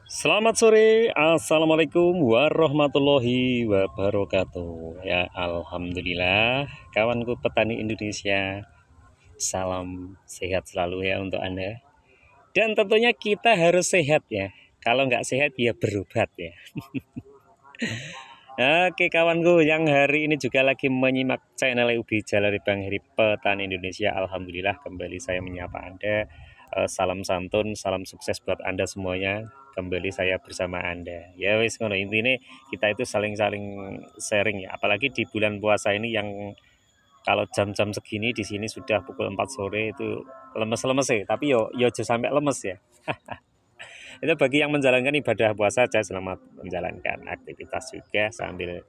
Selamat sore, Assalamualaikum warahmatullahi wabarakatuh. Ya, Alhamdulillah, kawanku petani Indonesia, salam sehat selalu ya untuk Anda. Dan tentunya kita harus sehat ya. Kalau nggak sehat ya berobat ya. Oke kawanku yang hari ini juga lagi menyimak channel Ubi Jalari Bang Heri Petani Indonesia. Alhamdulillah kembali saya menyapa Anda. Salam santun, salam sukses buat Anda semuanya. Kembali saya bersama Anda. Ya wis ngono intine kita itu saling-saling sharing ya. Apalagi di bulan puasa ini yang kalau jam-jam segini di sini sudah pukul 4 sore itu lemes-lemes ya. Tapi yo aja sampai lemes ya. Itu bagi yang menjalankan ibadah puasa aja, selamat menjalankan aktivitas juga sambil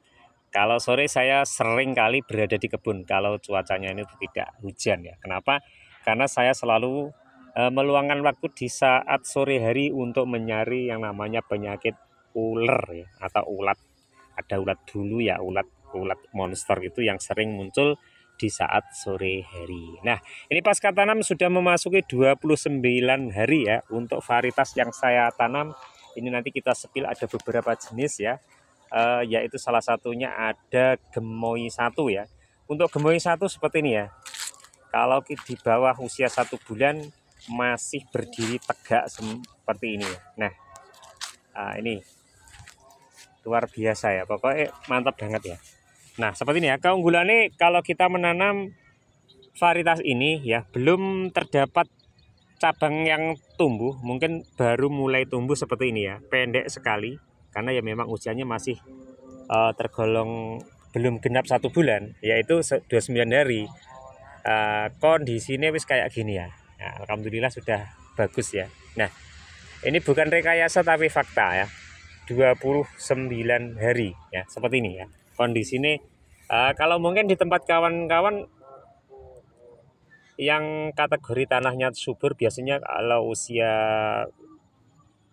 kalau sore saya sering kali berada di kebun kalau cuacanya ini tidak hujan ya. Kenapa? Karena saya selalu meluangkan waktu di saat sore hari untuk menyari yang namanya penyakit ular ya atau ulat. Ada ulat dulu ya, ulat monster itu yang sering muncul di saat sore hari. Nah, ini pasca tanam sudah memasuki 29 hari ya untuk varietas yang saya tanam. Ini nanti kita sepil ada beberapa jenis ya. Yaitu salah satunya ada gemoy 1 ya. Untuk gemoy 1 seperti ini ya. Kalau di bawah usia 1 bulan masih berdiri tegak seperti ini ya. Nah, ini luar biasa ya. Pokoknya mantap banget ya. Nah, seperti ini ya. Keunggulannya kalau kita menanam varietas ini ya belum terdapat cabang yang tumbuh, mungkin baru mulai tumbuh seperti ini ya. Pendek sekali karena ya memang usianya masih tergolong belum genap 1 bulan, yaitu 29 hari. Kondisinya wis kayak gini ya. Nah, alhamdulillah sudah bagus ya. Nah, ini bukan rekayasa tapi fakta ya. 29 hari ya, seperti ini ya. Kondisinya kalau mungkin di tempat kawan-kawan yang kategori tanahnya subur biasanya kalau usia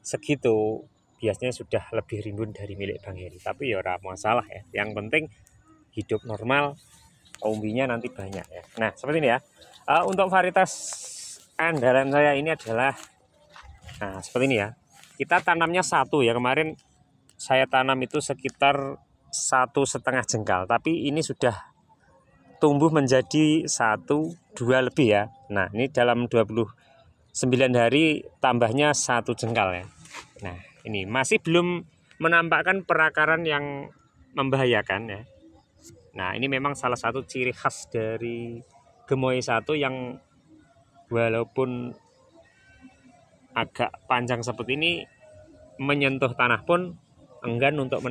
segitu biasanya sudah lebih rimbun dari milik Bang Heri. Tapi ya ora masalah ya. Yang penting hidup normal, umbinya nanti banyak ya. Nah, seperti ini ya. Untuk varietas andalan saya ini adalah seperti ini ya. Kita tanamnya 1 ya. Kemarin saya tanam itu sekitar 1,5 jengkal, tapi ini sudah tumbuh menjadi 1-2 lebih ya. Nah, ini dalam 29 hari tambahnya 1 jengkal ya. Nah, ini masih belum menampakkan perakaran yang membahayakan ya. Nah, ini memang salah satu ciri khas dari gemoy 1 yang walaupun agak panjang seperti ini menyentuh tanah pun enggan untuk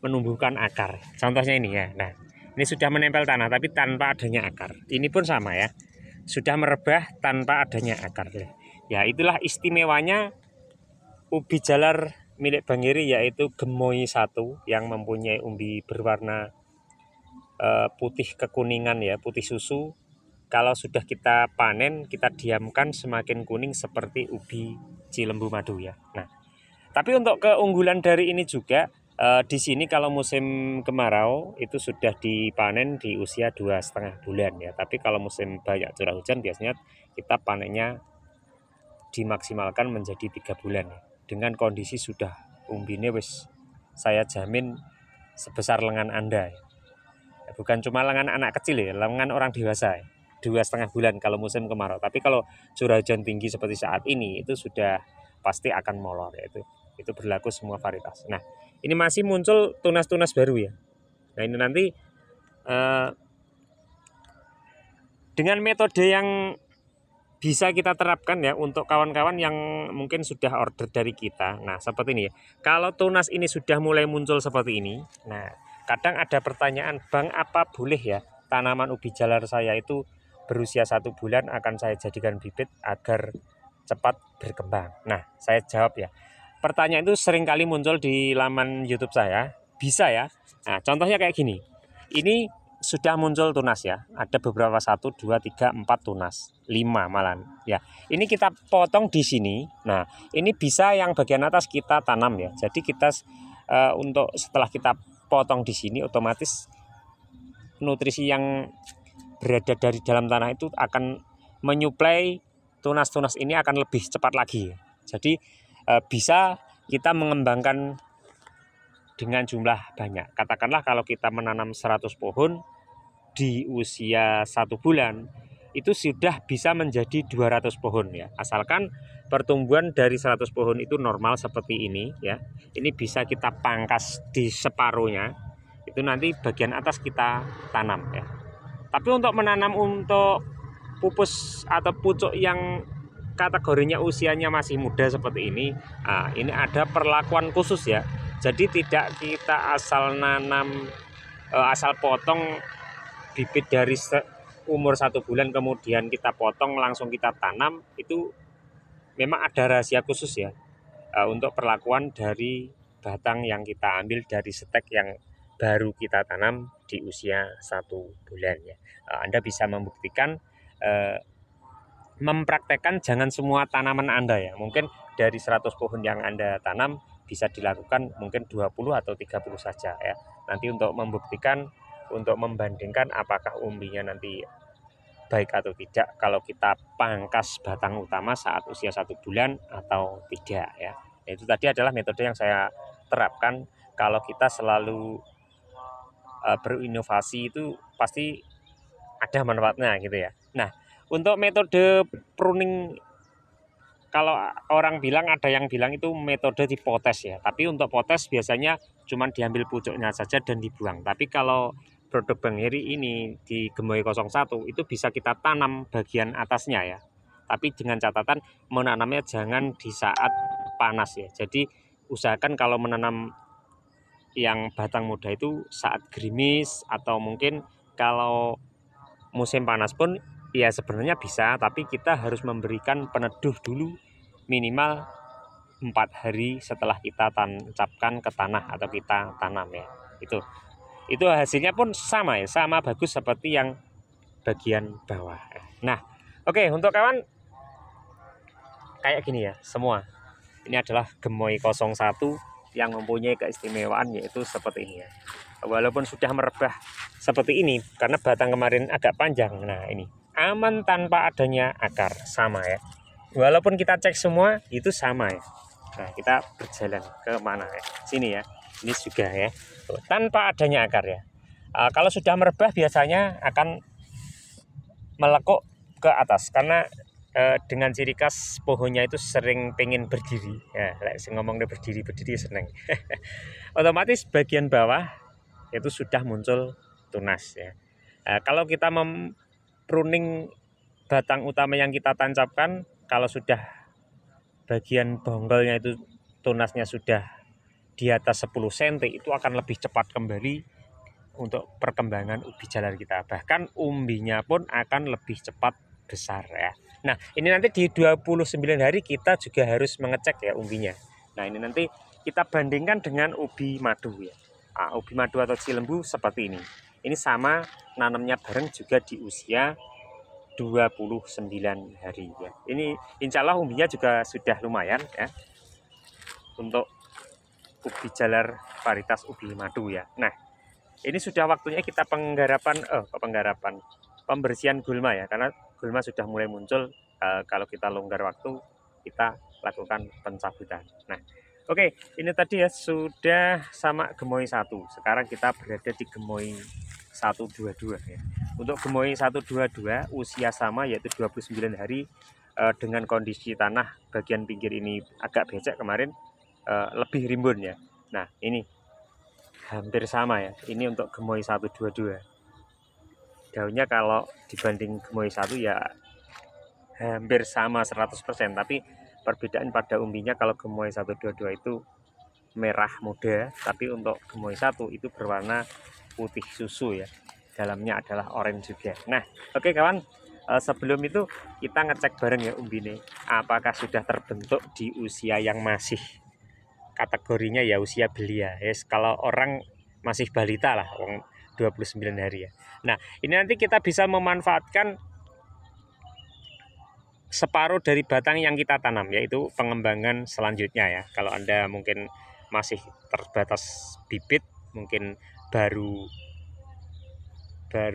menumbuhkan akar. Contohnya ini ya. Nah, ini sudah menempel tanah tapi tanpa adanya akar. Ini pun sama ya. Sudah merebah tanpa adanya akar. Ya, itulah istimewanya ubi jalar milik Bang Heri yaitu gemoy 1 yang mempunyai umbi berwarna putih kekuningan ya, putih susu. Kalau sudah kita panen, kita diamkan semakin kuning seperti ubi Cilembu Madu ya. Nah, tapi untuk keunggulan dari ini juga di sini kalau musim kemarau itu sudah dipanen di usia 2,5 bulan ya. Tapi kalau musim banyak curah hujan biasanya kita panennya dimaksimalkan menjadi 3 bulan ya. Dengan kondisi sudah umbine wis saya jamin sebesar lengan Anda ya. Bukan cuma lengan anak kecil ya, lengan orang dewasa ya. 2,5 bulan kalau musim kemarau. Tapi kalau curah hujan tinggi seperti saat ini itu sudah pasti akan molor ya. Itu berlaku semua varietas. Nah, ini masih muncul tunas-tunas baru ya. Nah, ini nanti dengan metode yang bisa kita terapkan ya untuk kawan-kawan yang mungkin sudah order dari kita. Nah, seperti ini ya. Kalau tunas ini sudah mulai muncul seperti ini, nah kadang ada pertanyaan, Bang, apa boleh ya tanaman ubi jalar saya itu berusia 1 bulan akan saya jadikan bibit agar cepat berkembang? Nah, saya jawab ya. Pertanyaan itu sering kali muncul di laman YouTube saya. Bisa ya. Nah, contohnya kayak gini. Ini sudah muncul tunas ya. Ada beberapa 1, 2, 3, 4 tunas, 5 malan. Ya, ini kita potong di sini. Nah, ini bisa yang bagian atas kita tanam ya. Jadi kita untuk setelah kita potong di sini otomatis nutrisi yang berada dari dalam tanah itu akan menyuplai tunas-tunas ini akan lebih cepat lagi. Jadi bisa kita mengembangkan dengan jumlah banyak. Katakanlah kalau kita menanam 100 pohon di usia 1 bulan, itu sudah bisa menjadi 200 pohon ya. Asalkan pertumbuhan dari 100 pohon itu normal seperti ini ya. Ini bisa kita pangkas di separuhnya. Itu nanti bagian atas kita tanam ya. Tapi untuk menanam untuk pupus atau pucuk yang kategorinya usianya masih muda seperti ini, ini ada perlakuan khusus ya. Jadi tidak kita asal nanam, asal potong bibit dari umur 1 bulan kemudian kita potong langsung kita tanam. Itu memang ada rahasia khusus ya, untuk perlakuan dari batang yang kita ambil dari stek yang baru kita tanam di usia 1 bulan ya. Anda bisa membuktikan, mempraktekkan jangan semua tanaman Anda ya. Mungkin dari 100 pohon yang Anda tanam bisa dilakukan mungkin 20 atau 30 saja ya. Nanti untuk membuktikan, untuk membandingkan apakah umbinya nanti baik atau tidak kalau kita pangkas batang utama saat usia 1 bulan atau tidak ya. Itu tadi adalah metode yang saya terapkan. Kalau kita selalu berinovasi itu pasti ada manfaatnya gitu ya. Nah, untuk metode pruning, kalau orang bilang, ada yang bilang itu metode dipotes ya. Tapi untuk potes biasanya cuma diambil pucuknya saja dan dibuang. Tapi kalau produk Bang Heri ini di Gemoy 01 itu bisa kita tanam bagian atasnya ya. Tapi dengan catatan menanamnya jangan di saat panas ya. Jadi usahakan kalau menanam yang batang muda itu saat gerimis, atau mungkin kalau musim panas pun ya sebenarnya bisa, tapi kita harus memberikan peneduh dulu minimal 4 hari setelah kita tancapkan ke tanah atau kita tanam ya. Itu hasilnya pun sama ya, sama bagus seperti yang bagian bawah. Nah, oke, untuk kawan kayak gini ya semua. Ini adalah Gemoy 01 yang mempunyai keistimewaan yaitu seperti ini ya. Walaupun sudah merebah seperti ini karena batang kemarin agak panjang. Nah, ini aman tanpa adanya akar, sama ya. Walaupun kita cek semua itu sama ya. Nah, kita berjalan ke mana ya? Sini ya. Ini juga ya. Tuh, tanpa adanya akar ya. Kalau sudah merebah biasanya akan melekuk ke atas karena dengan ciri khas pohonnya itu sering pengen berdiri ya. Ngomongnya berdiri seneng. Otomatis bagian bawah itu sudah muncul tunas ya. Kalau kita pruning batang utama yang kita tancapkan, kalau sudah bagian bonggolnya itu tunasnya sudah di atas 10 cm, itu akan lebih cepat kembali untuk perkembangan ubi jalar kita. Bahkan umbinya pun akan lebih cepat besar ya. Nah, ini nanti di 29 hari kita juga harus mengecek ya umbinya. Nah, ini nanti kita bandingkan dengan ubi madu ya. Ubi madu atau cilembu seperti ini. Ini sama, nanamnya bareng juga di usia 29 hari ya. Ini insya Allah umbinya juga sudah lumayan ya untuk ubi jalar varietas ubi madu ya. Nah, ini sudah waktunya kita pembersihan gulma ya, karena gulma sudah mulai muncul. Kalau kita longgar waktu, kita lakukan pencabutan. Nah, oke, ini tadi ya sudah sama Gemoy 1. Sekarang kita berada di Gemoy 122 ya. Untuk Gemoy 122 usia sama yaitu 29 hari, dengan kondisi tanah bagian pinggir ini agak becek kemarin, lebih rimbun ya. Nah, ini hampir sama ya. Ini untuk Gemoy 122. Daunnya kalau dibanding Gemoy 1 ya hampir sama 100%, tapi perbedaan pada umbinya kalau Gemoy 122 itu merah muda, tapi untuk Gemoy 1 itu berwarna putih susu ya. Dalamnya adalah orange juga. Nah, oke kawan, sebelum itu kita ngecek bareng ya umbine apakah sudah terbentuk di usia yang masih kategorinya ya usia belia. Yes, kalau orang masih balita lah, 29 hari ya. Nah, ini nanti kita bisa memanfaatkan separuh dari batang yang kita tanam, yaitu pengembangan selanjutnya ya. Kalau Anda mungkin masih terbatas bibit, mungkin baru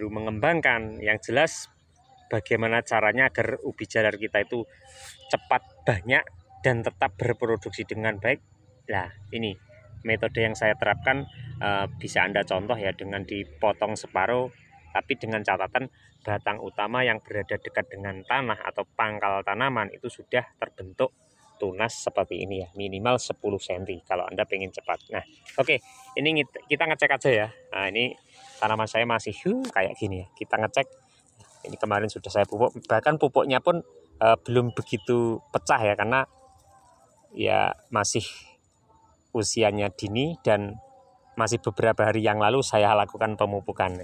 mengembangkan, yang jelas bagaimana caranya agar ubi jalar kita itu cepat banyak dan tetap berproduksi dengan baik, Nah, ini metode yang saya terapkan, bisa Anda contoh ya dengan dipotong separuh, tapi dengan catatan batang utama yang berada dekat dengan tanah atau pangkal tanaman itu sudah terbentuk tunas seperti ini ya, minimal 10 cm kalau Anda pengen cepat. Nah, oke, ini kita ngecek aja ya. Nah, ini tanaman saya masih kayak gini ya. Kita ngecek. Ini kemarin sudah saya pupuk, bahkan pupuknya pun belum begitu pecah ya, karena ya masih usianya dini dan masih beberapa hari yang lalu saya lakukan pemupukan.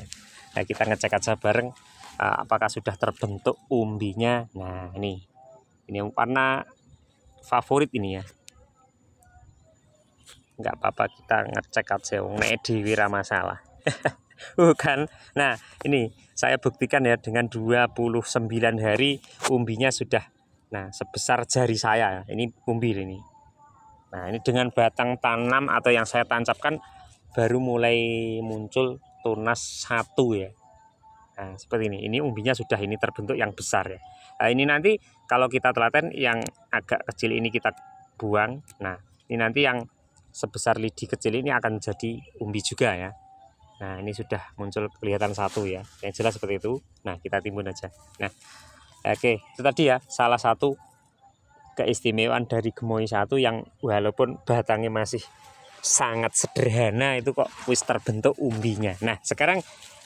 Nah, kita ngecek aja bareng apakah sudah terbentuk umbinya. Nah, ini warna favorit ini ya, nggak apa-apa, kita ngecek aja nek diwira masalah. Bukan. Nah, ini saya buktikan ya dengan 29 hari umbinya sudah sebesar jari saya. Ini umbi ini. Nah, ini dengan batang tanam atau yang saya tancapkan baru mulai muncul tunas satu ya. Nah, seperti ini. Ini umbinya sudah ini terbentuk yang besar ya. Nah, ini nanti kalau kita telaten yang agak kecil ini kita buang. Nah, ini nanti yang sebesar lidi kecil ini akan jadi umbi juga ya. Nah, ini sudah muncul kelihatan satu ya. Yang jelas seperti itu. Nah, kita timbun aja. Nah, oke, itu tadi ya salah satu keistimewaan dari Gemoy 1 yang walaupun batangnya masih sangat sederhana itu kok wis terbentuk umbinya. Nah, sekarang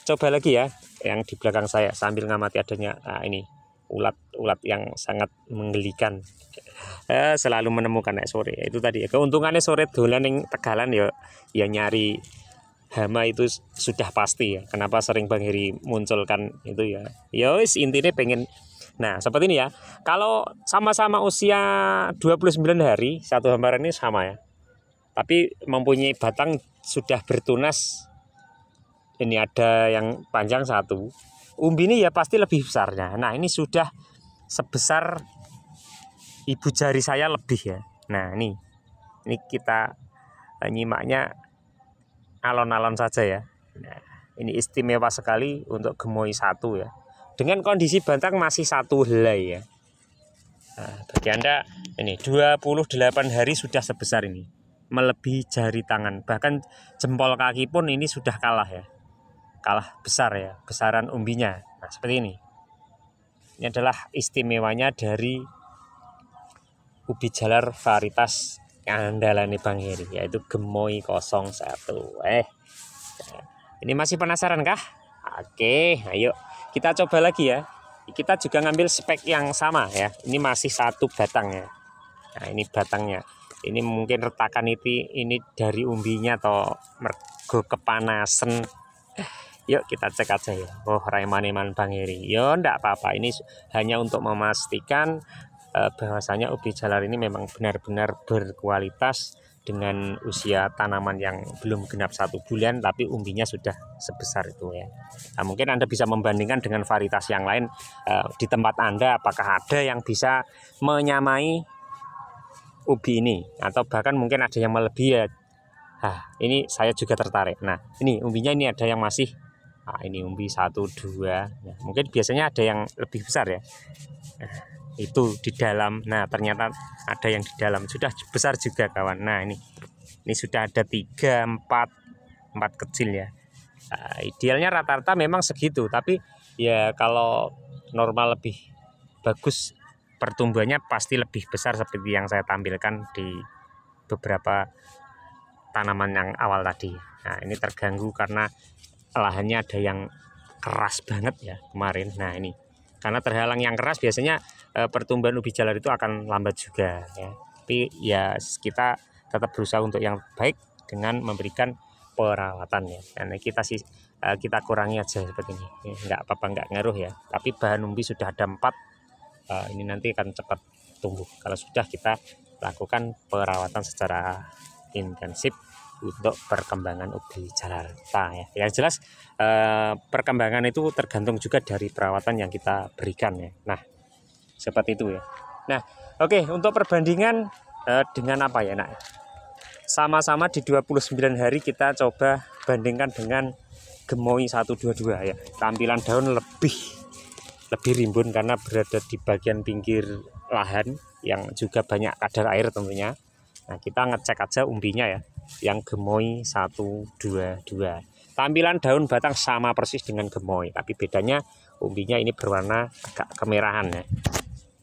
coba lagi ya yang di belakang saya sambil ngamati adanya ini ulat-ulat yang sangat menggelikan. Selalu menemukan sore. Itu tadi ya. Keuntungannya sore dolan yang Tegalan ya nyari hama itu sudah pasti ya. Kenapa sering Bang Heri munculkan itu ya. Ya wis intinya pengen. Nah, seperti ini ya. Kalau sama-sama usia 29 hari, satu hamparan ini sama ya. Tapi mempunyai batang sudah bertunas. Ini ada yang panjang satu. Umbi ini ya pasti lebih besarnya. Nah, ini sudah sebesar ibu jari saya lebih ya. Nah, ini kita nyimaknya alon-alon saja ya. Nah, ini istimewa sekali untuk Gemoy 1 ya. Dengan kondisi batang masih satu helai ya. Nah, bagi Anda ini 28 hari sudah sebesar ini. Melebihi jari tangan, bahkan jempol kaki pun ini sudah kalah ya. Kalah besar ya, besaran umbinya. Nah, seperti ini. Ini adalah istimewanya dari ubi jalar varietas andalan Bang Heri, yaitu Gemoy 01. Ini masih penasaran kah? Oke, ayo kita coba lagi ya. Kita juga ngambil spek yang sama ya. Ini masih satu batang ya. Nah, ini batangnya. Ini mungkin retakan ini dari umbinya atau mergo kepanasan. Yuk kita cek aja ya. Oh, raiman-iman Bang Heri. Yo, enggak apa-apa. Ini hanya untuk memastikan bahwasanya ubi jalar ini memang benar-benar berkualitas dengan usia tanaman yang belum genap 1 bulan, tapi umbinya sudah sebesar itu ya. Nah, mungkin Anda bisa membandingkan dengan varietas yang lain di tempat Anda, apakah ada yang bisa menyamai ubi ini atau bahkan mungkin ada yang melebihi ya. Ini saya juga tertarik. Nah, ini umbinya ini ada yang masih ini umbi 1, 2. Nah, mungkin biasanya ada yang lebih besar ya. Nah, itu di dalam. Nah, ternyata ada yang di dalam sudah besar juga kawan. Nah, ini sudah ada 3, 4 kecil ya. Idealnya rata-rata memang segitu, tapi ya kalau normal lebih bagus pertumbuhannya pasti lebih besar seperti yang saya tampilkan di beberapa tanaman yang awal tadi. Nah, ini terganggu karena lahannya ada yang keras banget ya kemarin. Nah, ini karena terhalang yang keras biasanya pertumbuhan ubi jalar itu akan lambat juga ya. Tapi ya kita tetap berusaha untuk yang baik dengan memberikan perawatan ya. Karena kita kurangi aja seperti ini. Enggak apa-apa, enggak ngaruh ya. Tapi bahan umbi sudah ada 4. Ini nanti akan cepat tumbuh kalau sudah kita lakukan perawatan secara intensif untuk perkembangan ubi jalarta ya. Yang jelas perkembangan itu tergantung juga dari perawatan yang kita berikan ya. Nah, seperti itu ya. Nah, oke, untuk perbandingan dengan apa ya, Nak? Sama-sama di 29 hari kita coba bandingkan dengan Gemoy 122 ya. Tampilan daun lebih rimbun karena berada di bagian pinggir lahan yang juga banyak kadar air tentunya. Nah, kita ngecek aja umbinya ya, yang gemoy 122. Tampilan daun batang sama persis dengan gemoy, tapi bedanya umbinya ini berwarna agak kemerahan ya.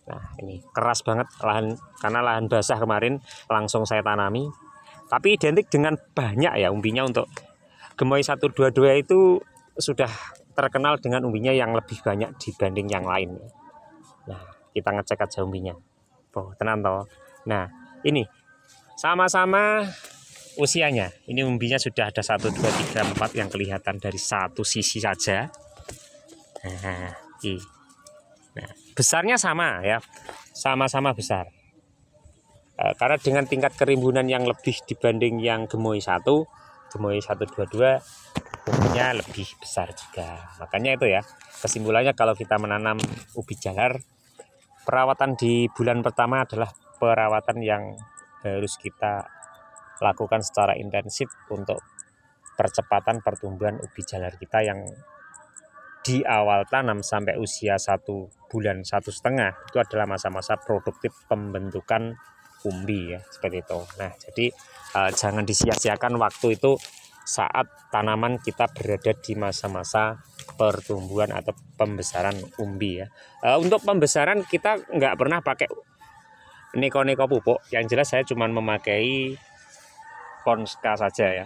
Nah, ini keras banget lahan, karena lahan basah kemarin langsung saya tanami. Tapi identik dengan banyak ya umbinya. Untuk gemoy 122 itu sudah terkenal dengan umbinya yang lebih banyak dibanding yang lain. Nah, kita ngecek aja umbinya. Oh, tenang toh. Nah, ini sama-sama usianya. Ini umbinya sudah ada 1, 2, 3, 4 yang kelihatan dari satu sisi saja. Nah, ini. Nah, besarnya sama ya, sama-sama besar. Karena dengan tingkat kerimbunan yang lebih dibanding yang gemoy 1, gemoy 122 umbinya lebih besar juga. Makanya itu ya, kesimpulannya kalau kita menanam ubi jalar, perawatan di bulan pertama adalah perawatan yang harus kita lakukan secara intensif untuk percepatan pertumbuhan ubi jalar kita yang di awal tanam sampai usia 1 bulan 1,5 itu adalah masa-masa produktif pembentukan umbi ya, seperti itu. Nah, jadi jangan disia-siakan waktu itu saat tanaman kita berada di masa-masa pertumbuhan atau pembesaran umbi ya. Untuk pembesaran kita nggak pernah pakai neko-neko pupuk, yang jelas saya cuma memakai Ponska saja ya.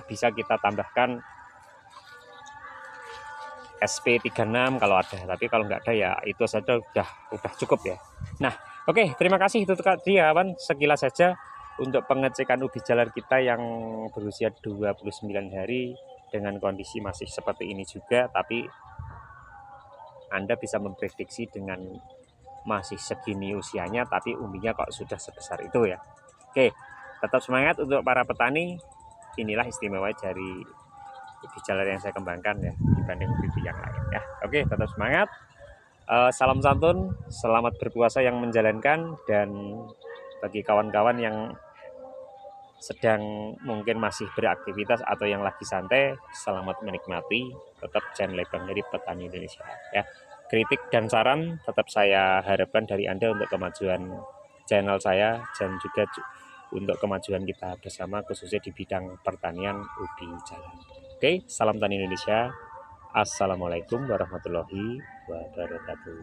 Bisa kita tambahkan SP36 kalau ada, tapi kalau nggak ada ya itu saja udah cukup ya. Nah, oke, terima kasih, itu tadi ya kawan, sekilas saja untuk pengecekan ubi jalar kita yang berusia 29 hari dengan kondisi masih seperti ini juga, tapi Anda bisa memprediksi dengan masih segini usianya tapi umbinya kok sudah sebesar itu ya. Oke, tetap semangat untuk para petani. Inilah istimewa dari ubi jalar yang saya kembangkan ya dibanding ubi yang lain ya. Oke, tetap semangat. Salam santun, selamat berpuasa yang menjalankan, dan bagi kawan-kawan yang sedang mungkin masih beraktivitas atau yang lagi santai, selamat menikmati. Tetap jangan lebang dari petani Indonesia ya. Kritik dan saran tetap saya harapkan dari Anda untuk kemajuan channel saya dan juga untuk kemajuan kita bersama, khususnya di bidang pertanian ubi jalar. Oke, salam tani Indonesia. Assalamualaikum warahmatullahi wabarakatuh.